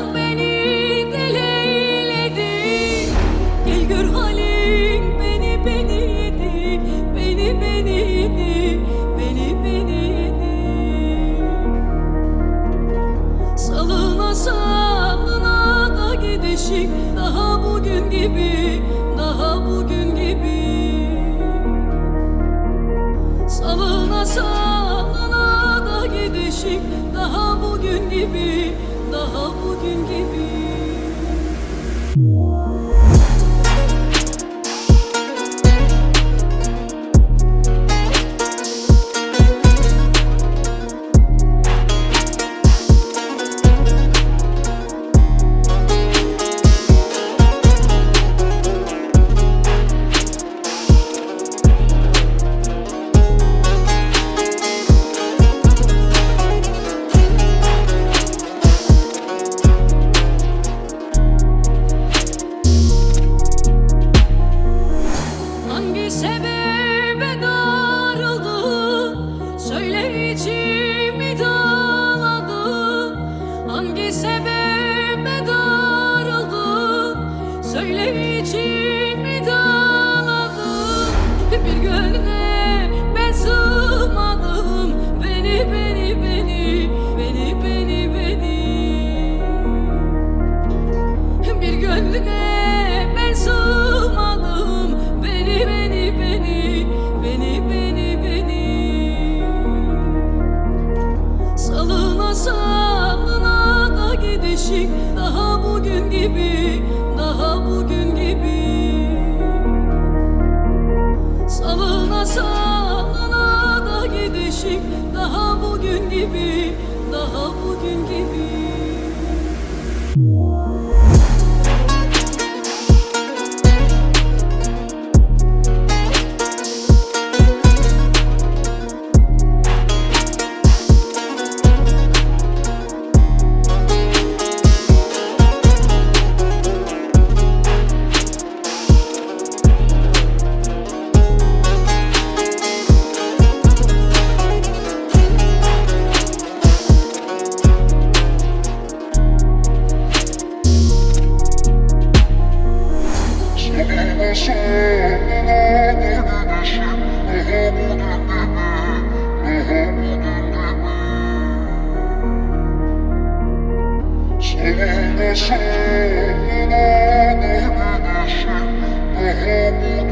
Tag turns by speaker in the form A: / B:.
A: Aşk beni deli eyledi. Gel gör halin beni yedi. Beni yedi. Beni yedi. Salına salına da gidişik, daha bugün gibi, daha bugün gibi. Salına salına da gidişik, daha bugün gibi, daha bugün gibi. Hangi sebebe darıldı, söyle içimi dağladı. Hangi sebebe darıldı, söyle içimi dağladı. Bir gönlüne ben sığmadım, beni. Bir gönlüne ben sığmadım, beni. Salına salına da gidişik, daha bugün gibi, daha bugün gibi. Salına salına da gidişik, daha bugün gibi, daha bugün gibi.
B: Salına salına da gidişik, daha bugün